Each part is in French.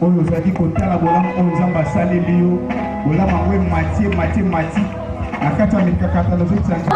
oyo ozali kotala bolamu oyo nzambe asaleli yo bolamu yango mati na kati ya mikakatano zotianga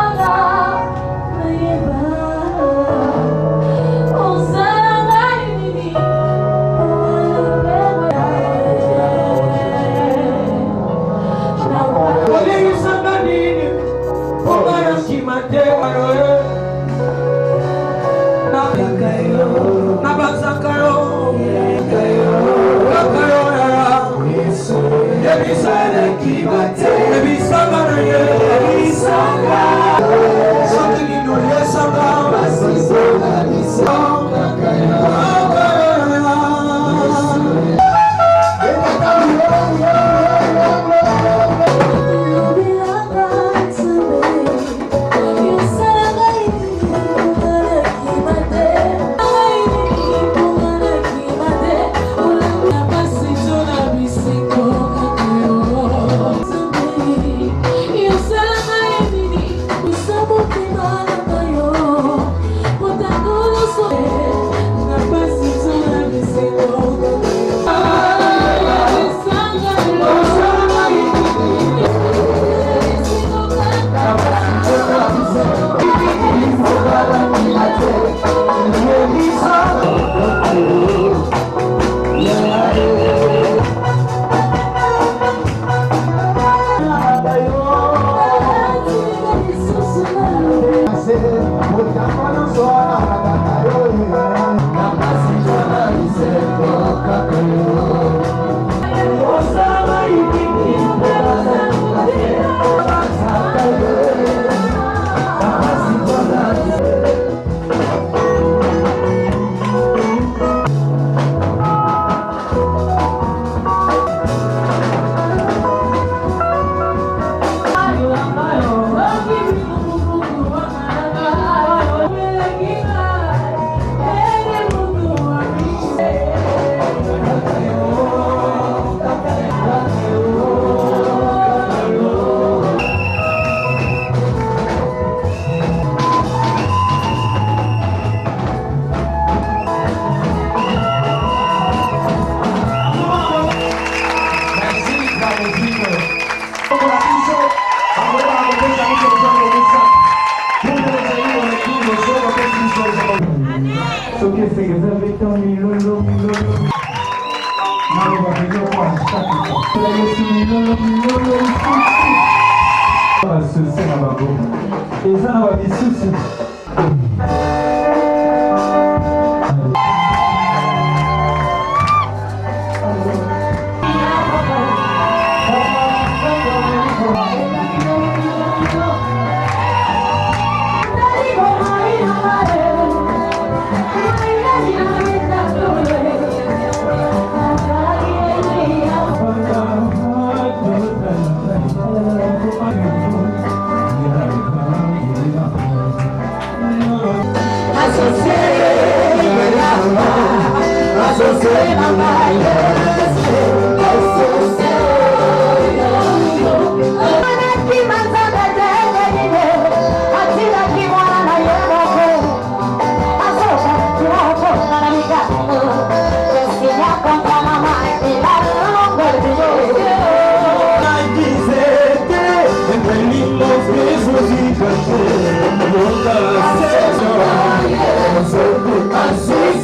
Así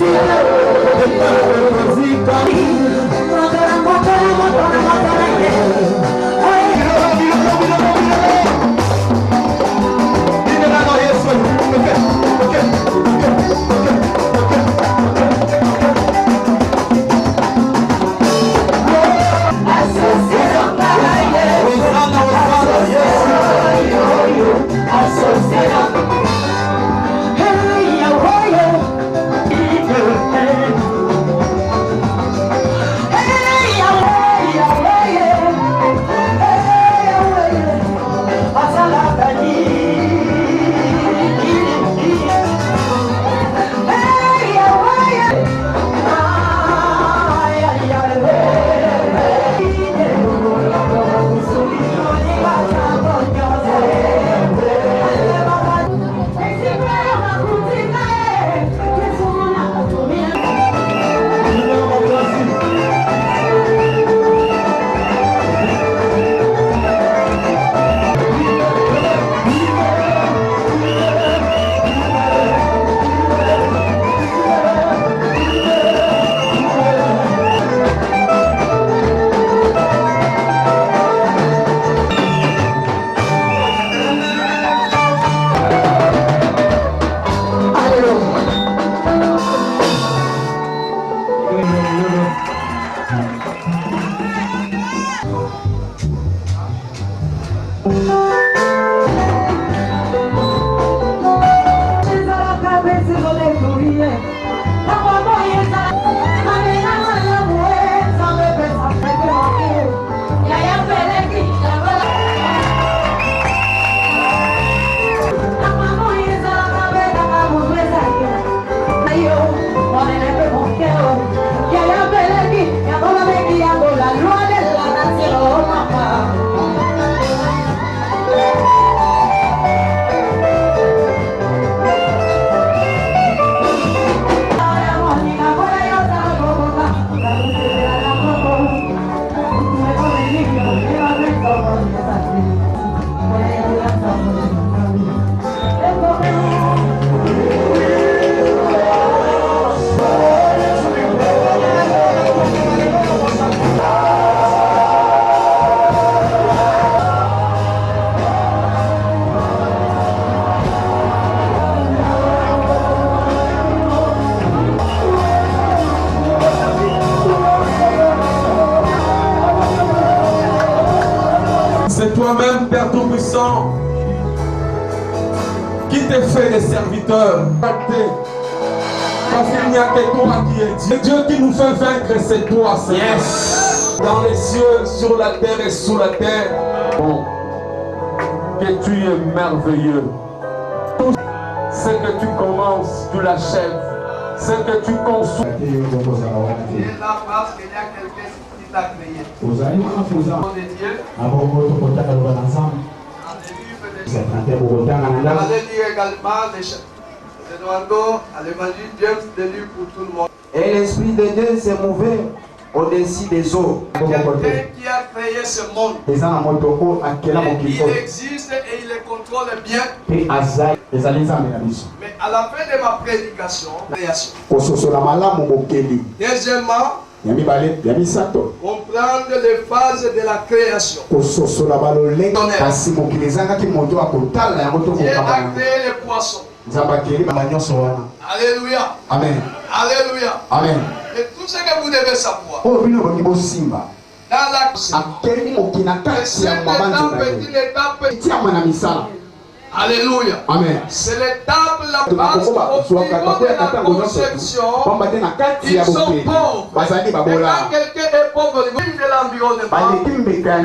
C'est toi-même, Père Tout-Puissant, qui te fait des serviteurs. Parce qu'il n'y a que toi qui es Dieu. Dieu qui nous fait vaincre, c'est toi, Seigneur. Yes. Dans les cieux, sur la terre et sous la terre. Bon, que tu es merveilleux. Tout ce que tu commences, tu l'achèves. Ce que tu conçois. Vous allez et l'Esprit de Dieu s'est mouvé au-dessus des eaux. Quelqu'un qui a créé ce monde. Il existe et il le contrôle bien. Mais à la fin de ma prédication, deuxièmement, comprendre les phases de la création. Dieu a créé les poissons. Alléluia. Amen. Alléluia. Amen. Et tout ce que vous devez savoir. Dans la cette étape est une étape. Alléluia. Amen. C'est l'étape la base au niveau de la conception. Ils sont pauvres. Et quand quelqu'un est pauvre, il vit de l'environnement. Il vit du monde.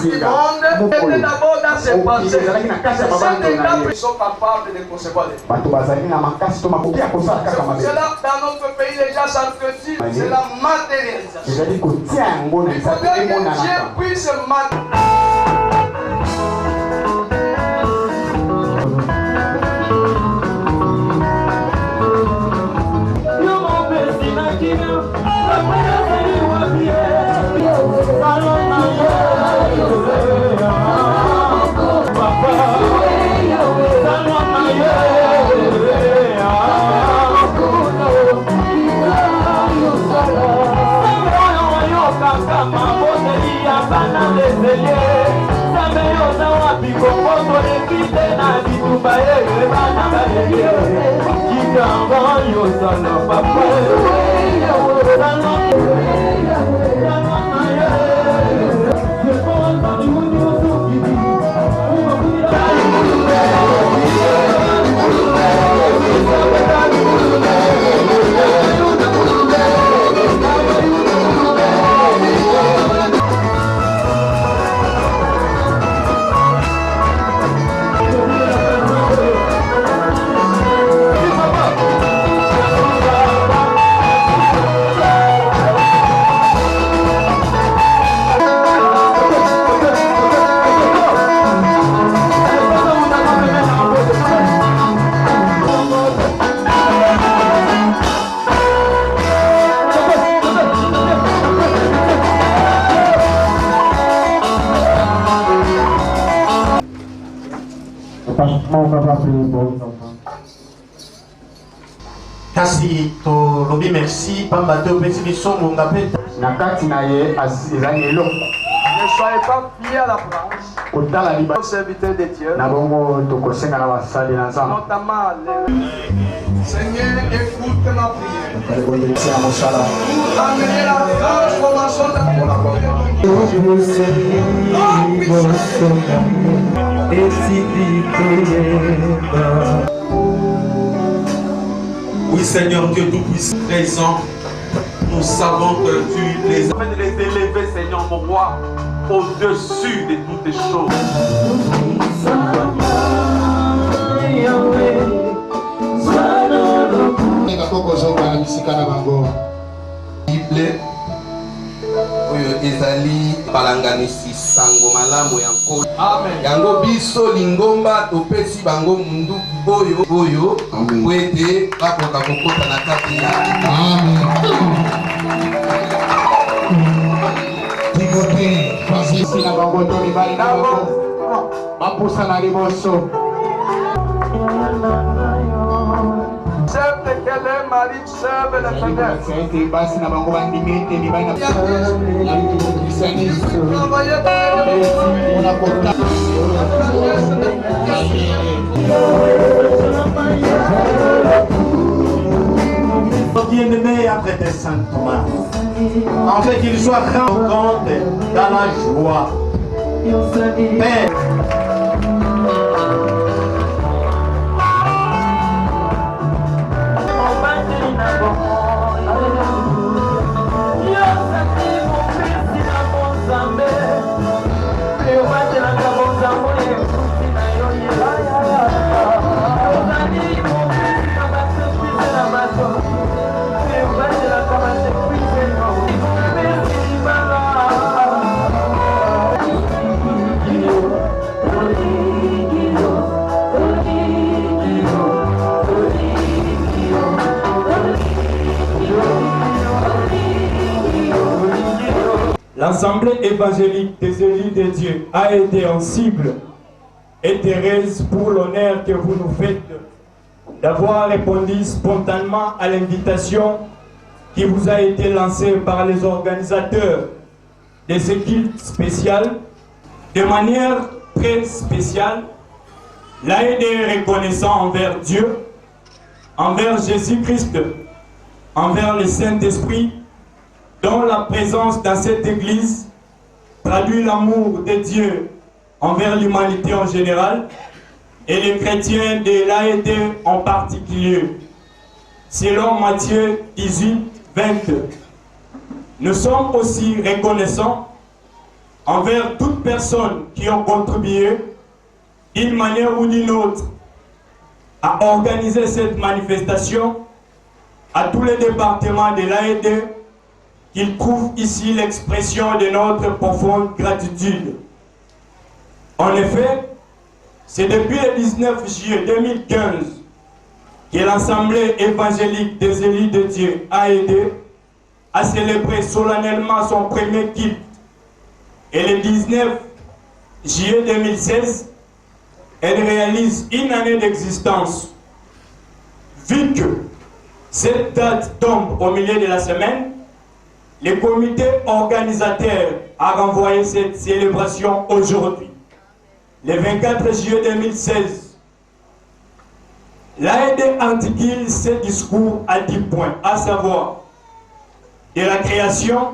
Il est d'abord dans ses pensées. Cette étape, ils sont capables de concevoir les choses. C'est là, dans notre pays, les gens s'entretuent. C'est la matérialisation. Il faudrait que Dieu puisse matérialiser. Kasi to lobi merci pamba to pesi biso monga pe nakati na ye ezali eloko. Ne soyez pas fiers à l'apparence. Aux serviteurs de Dieu. Notamment les Seigneur, écoute ma prière. Pour amener la transformation Oui, Seigneur Dieu Tout-Puissant, présent, nous savons que tu les as fait de les élever, Seigneur mon roi, au-dessus de toutes les choses. Bible oyo ezali balanganisi sango malamu ya nkolo. Amen. Yango biso lingomba topesi bango mundu oyo po ete bakoka kokota na kati ya Amen. Timote Francis na bango to mibali na bango bapusa na liboso. Chef de quel mari, chef de la fenêtre. C'est basi na bango bandimete mibali na Bien-aimé après des Saint Thomas, en fait qu'il soit rendu compte dans la joie. Père, L'Assemblée évangélique des élus de Dieu a été en cible et Thérèse pour l'honneur que vous nous faites d'avoir répondu spontanément à l'invitation qui vous a été lancée par les organisateurs de ce culte spécial. De manière très spéciale, l'AED est reconnaissant envers Dieu, envers Jésus-Christ, envers le Saint-Esprit, dont la présence dans cette église traduit l'amour de Dieu envers l'humanité en général et les chrétiens de l'AED en particulier. Selon Matthieu 18, 22. Nous sommes aussi reconnaissants envers toutes personnes qui ont contribué d'une manière ou d'une autre à organiser cette manifestation, à tous les départements de l'AED qui trouvent ici l'expression de notre profonde gratitude. En effet, c'est depuis le 19 juillet 2015 que l'Assemblée évangélique des élus de Dieu AED a célébré solennellement son premier culte. Et le 19 juillet 2016, elle réalise une année d'existence. Vu que cette date tombe au milieu de la semaine, le comité organisateur a renvoyé cette célébration aujourd'hui, le 24 juillet 2016. L'AED articule ce discours à 10 points, à savoir de la création,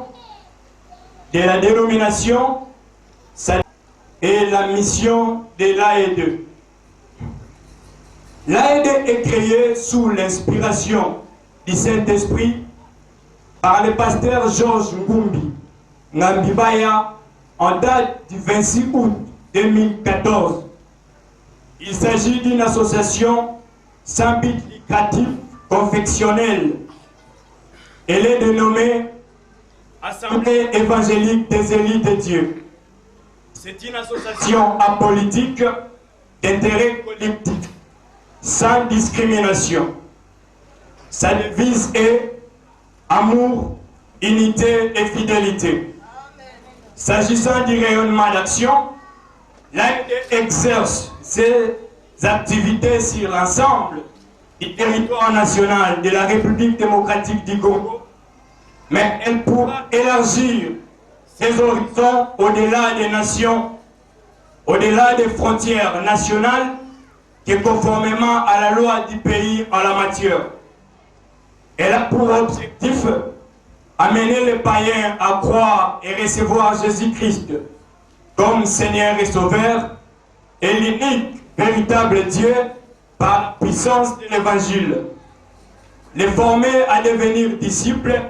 de la dénomination et la mission de l'AED. L'AED est créée sous l'inspiration du Saint-Esprit par le pasteur Georges Ngumbi Ngambibaya en date du 26 août 2014. Il s'agit d'une association sans but lucratif confessionnelle. Elle est dénommée Assemblée évangélique des élus de Dieu. C'est une association apolitique d'intérêt collectif, sans discrimination. Sa devise est amour, unité et fidélité. S'agissant du rayonnement d'action, l'AED exerce ses activités sur l'ensemble du territoire national de la République démocratique du Congo, mais elle pourra élargir ses horizons au-delà des nations, au-delà des frontières nationales, qui conformément à la loi du pays en la matière. Elle a pour objectif amener les païens à croire et recevoir Jésus-Christ comme Seigneur et Sauveur et l'unique véritable Dieu par la puissance de l'Évangile. Les former à devenir disciples,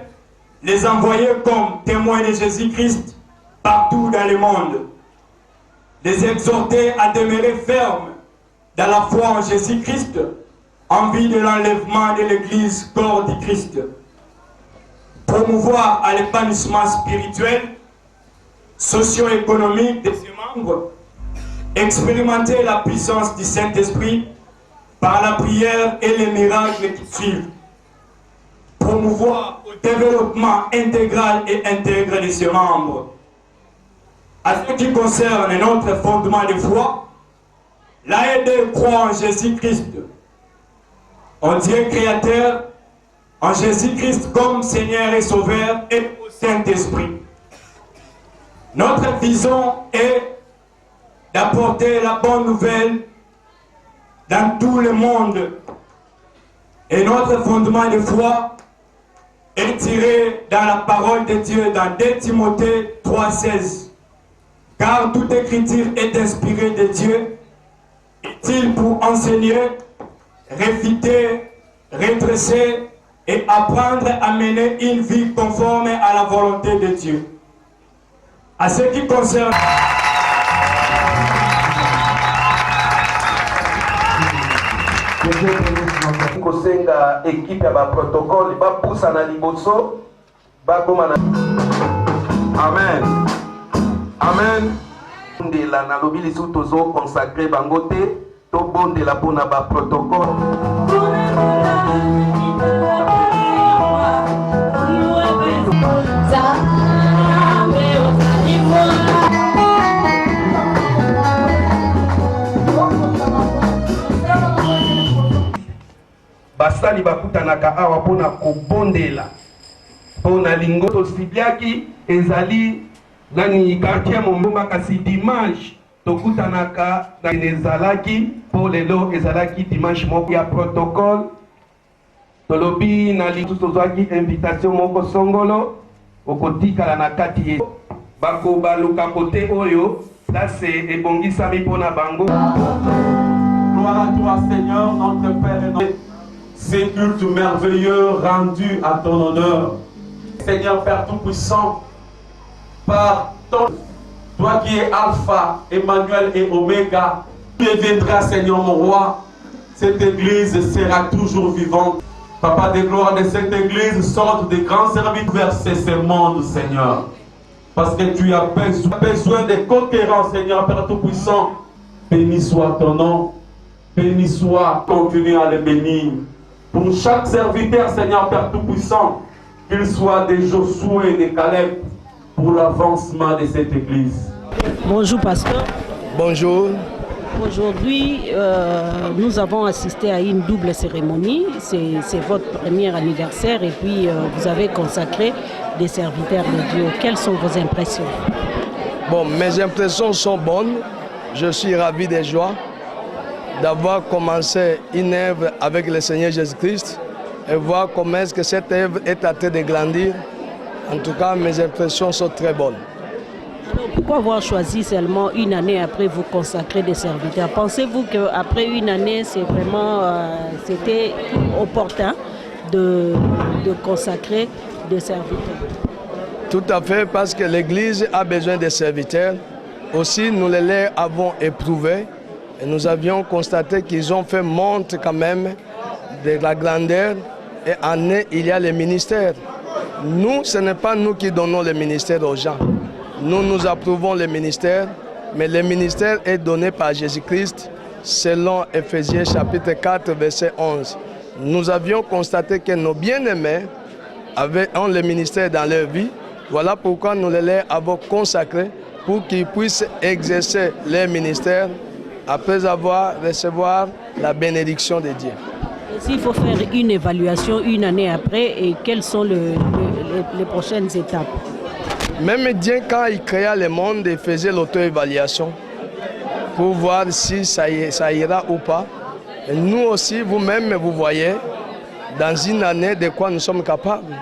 les envoyer comme témoins de Jésus-Christ partout dans le monde. Les exhorter à demeurer fermes dans la foi en Jésus-Christ en vue de l'enlèvement de l'Église corps du Christ. Promouvoir à l'épanouissement spirituel, socio-économique de ses membres, expérimenter la puissance du Saint-Esprit par la prière et les miracles qui suivent, promouvoir le développement intégral et intègre de ses membres. À ce qui concerne notre fondement de foi, l'AED croit en Jésus-Christ, en Dieu créateur, en Jésus-Christ comme Seigneur et Sauveur et au Saint-Esprit. Notre vision est d'apporter la bonne nouvelle dans tout le monde. Et notre fondement de foi est tiré dans la parole de Dieu dans 2 Timothée 3,16. Car toute écriture est inspirée de Dieu, utile pour enseigner, réfuter, redresser et apprendre à mener une vie conforme à la volonté de Dieu. À ce qui concerne kosenga équipe ya ba protocole ba poussa na liboso ba koma na amen amen ndela na lobi lisu tozo consacrer bango te to bondela pona ba protocole. Basali bakutanaka awa pona kobondela pona lingo tosibiaki ezali nani quartier Mombumba kasi dimanche tokutanaka na ezalaki po lelo ezalaki dimanche moko ya protocole tolobi na lingo tozwaki invitation moko songolo okotikala na kati ye bako baluka kote oyo lase ebongisami pona bango. Gloire à toi Seigneur notre Père et notre ces cultes merveilleux rendus à ton honneur. Seigneur Père Tout-Puissant, par toi qui es Alpha, Emmanuel et Oméga, tu viendras Seigneur mon roi, cette église sera toujours vivante. Papa de gloire de cette église, sorte de grands services verser ce monde Seigneur. Parce que tu as besoin de conquérants Seigneur Père Tout-Puissant. Béni soit ton nom, béni soit, continue à le bénir. Pour chaque serviteur, Seigneur Père Tout-Puissant, qu'il soit des Josué et des Caleb, pour l'avancement de cette église. Bonjour pasteur. Bonjour. Aujourd'hui, nous avons assisté à une double cérémonie. C'est votre premier anniversaire et puis vous avez consacré des serviteurs de Dieu. Quelles sont vos impressions? Bon, mes impressions sont bonnes. Je suis ravi de joie d'avoir commencé une œuvre avec le Seigneur Jésus-Christ et voir comment est-ce que cette œuvre est en train de grandir. En tout cas, mes impressions sont très bonnes. Alors, pourquoi avoir choisi seulement une année après vous consacrer des serviteurs? Pensez-vous qu'après une année, c'est vraiment c'était opportun de consacrer des serviteurs? Tout à fait, parce que l'Église a besoin de serviteurs. Aussi, nous les avons éprouvés. Et nous avions constaté qu'ils ont fait montre quand même de la grandeur. Et en eux, il y a les ministères. Nous, ce n'est pas nous qui donnons les ministères aux gens. Nous, nous approuvons les ministères, mais le ministère est donné par Jésus-Christ selon Éphésiens chapitre 4, verset 11. Nous avions constaté que nos bien-aimés ont le ministère dans leur vie. Voilà pourquoi nous les avons consacrés pour qu'ils puissent exercer leur ministère après avoir recevoir la bénédiction de Dieu. S'il faut faire une évaluation une année après, et quelles sont les prochaines étapes? Même Dieu, quand il créa le monde, il faisait l'auto-évaluation pour voir si ça ira ou pas. Et nous aussi, vous-même, vous voyez, dans une année, de quoi nous sommes capables.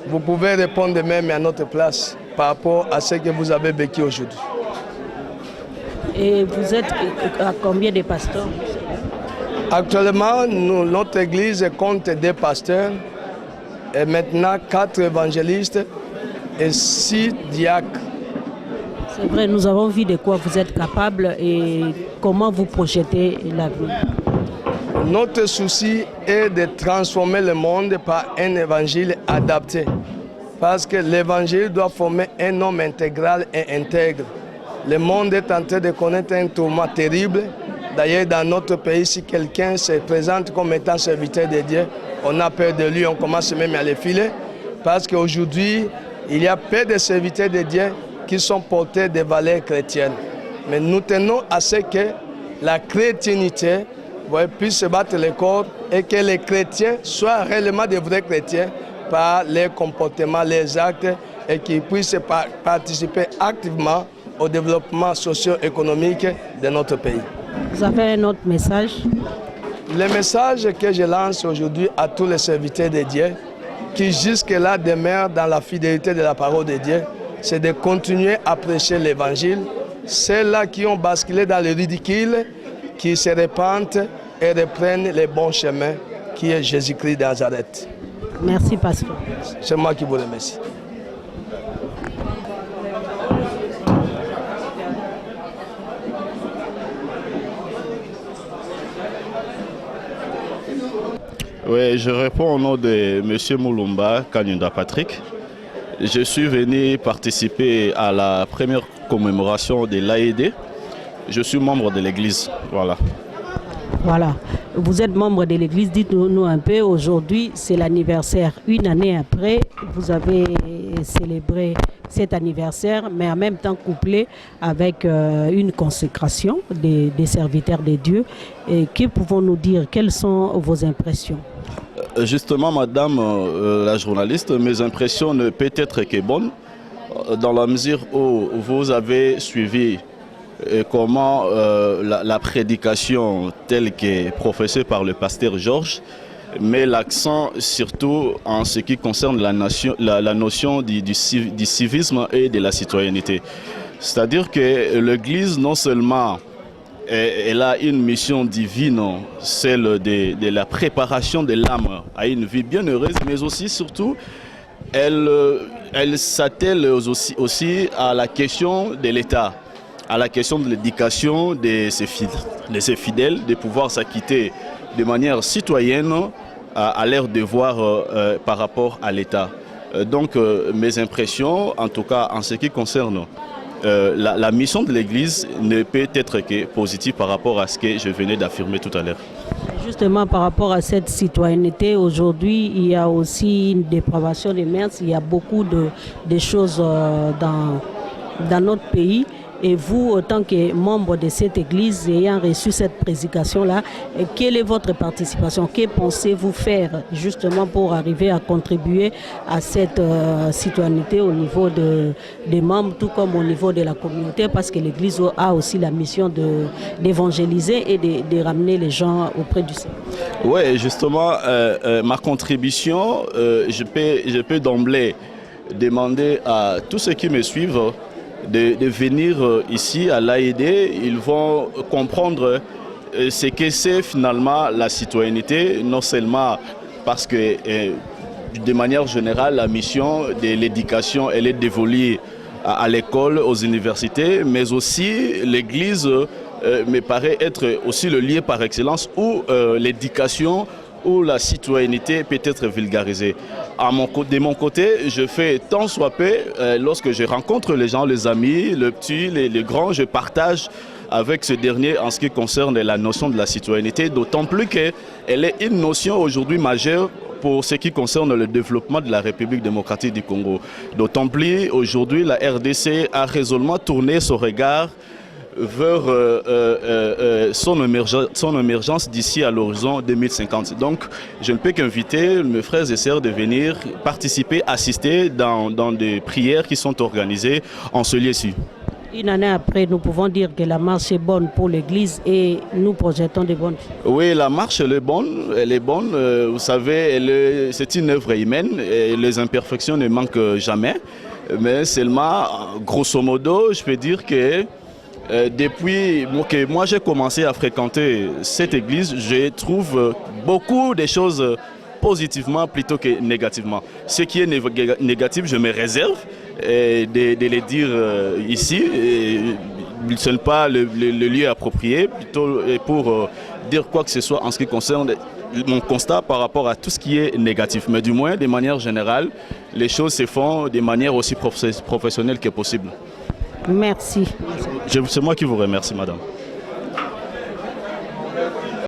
Vous pouvez répondre même à notre place par rapport à ce que vous avez vécu aujourd'hui. Et vous êtes à combien de pasteurs? Actuellement, notre église compte 2 pasteurs et maintenant 4 évangélistes et 6 diacres. C'est vrai, nous avons vu de quoi vous êtes capable et comment vous projetez l'avenir. Notre souci est de transformer le monde par un évangile adapté. Parce que l'évangile doit former un homme intégral et intègre. Le monde est en train de connaître un tourment terrible. D'ailleurs, dans notre pays, si quelqu'un se présente comme étant serviteur de Dieu, on a peur de lui, on commence même à le filer. Parce qu'aujourd'hui, il y a peu de serviteurs de Dieu qui sont portés des valeurs chrétiennes. Mais nous tenons à ce que la chrétienté puisse se battre le corps et que les chrétiens soient réellement des vrais chrétiens par leurs comportements, leurs actes et qu'ils puissent participer activement au développement socio-économique de notre pays. Vous avez un autre message? Le message que je lance aujourd'hui à tous les serviteurs de Dieu qui jusque-là demeurent dans la fidélité de la parole de Dieu, c'est de continuer à prêcher l'évangile. Ceux-là qui ont basculé dans le ridicule, qui se répandent et reprennent les bons chemins qui est Jésus-Christ de Nazareth. Merci, pasteur. C'est moi qui vous remercie. Oui, je réponds au nom de M. Moulumba Kanyunda Patrick. Je suis venu participer à la première commémoration de l'AED. Je suis membre de l'église. Voilà. Voilà. Vous êtes membre de l'église. Dites-nous un peu. Aujourd'hui, c'est l'anniversaire. Une année après, vous avez célébré cet anniversaire, mais en même temps couplé avec une consécration des serviteurs de Dieu. Et que pouvons-nous dire? Quelles sont vos impressions? Justement, madame la journaliste, mes impressions ne peuvent être que bonnes, dans la mesure où vous avez suivi comment la prédication telle qu'est professée par le pasteur Georges met l'accent surtout en ce qui concerne la notion du civisme et de la citoyenneté. C'est-à-dire que l'Église, non seulement elle a une mission divine, celle de la préparation de l'âme à une vie bienheureuse, mais aussi, surtout, elle s'attelle aussi à la question de l'État, à la question de l'éducation de ses fidèles, de pouvoir s'acquitter de manière citoyenne à leur devoir par rapport à l'État. Donc, mes impressions, en tout cas en ce qui concerne la mission de l'Église, ne peut être que positive par rapport à ce que je venais d'affirmer tout à l'heure. Justement, par rapport à cette citoyenneté, aujourd'hui, il y a aussi une dépravation des mœurs. Il y a beaucoup de choses dans notre pays. Et vous, en tant que membre de cette église, ayant reçu cette prédication-là, quelle est votre participation? Que pensez-vous faire justement pour arriver à contribuer à cette citoyenneté au niveau des membres, tout comme au niveau de la communauté, parce que l'église a aussi la mission d'évangéliser et de ramener les gens auprès du Seigneur? Oui, justement, ma contribution, je peux d'emblée demander à tous ceux qui me suivent de venir ici à l'AED. Ils vont comprendre ce que c'est finalement la citoyenneté, non seulement parce que de manière générale la mission de l'éducation elle est dévolue à l'école, aux universités, mais aussi l'Église me paraît être aussi le lieu par excellence où l'éducation où la citoyenneté peut être vulgarisée. De mon côté, je fais tant soit peu, lorsque je rencontre les gens, les amis, le petit, les grands, je partage avec ce dernier en ce qui concerne la notion de la citoyenneté, d'autant plus qu'elle est une notion aujourd'hui majeure pour ce qui concerne le développement de la République démocratique du Congo. D'autant plus aujourd'hui, la RDC a résolument tourné son regard vers son émergence d'ici à l'horizon 2050. Donc, je ne peux qu'inviter mes frères et sœurs de venir participer, assister dans des prières qui sont organisées en ce lieu-ci. Une année après, nous pouvons dire que la marche est bonne pour l'Église et nous projetons de bonnes choses. Oui, la marche elle est bonne. Vous savez, c'est une œuvre humaine et les imperfections ne manquent jamais. Mais seulement, grosso modo, je peux dire que depuis que moi j'ai commencé à fréquenter cette église, je trouve beaucoup de choses positivement plutôt que négativement. Ce qui est négatif, je me réserve de les dire ici. Ce n'est pas le lieu approprié plutôt pour dire quoi que ce soit en ce qui concerne mon constat par rapport à tout ce qui est négatif. Mais du moins, de manière générale, les choses se font de manière aussi professionnelle que possible. Merci. C'est moi qui vous remercie, madame.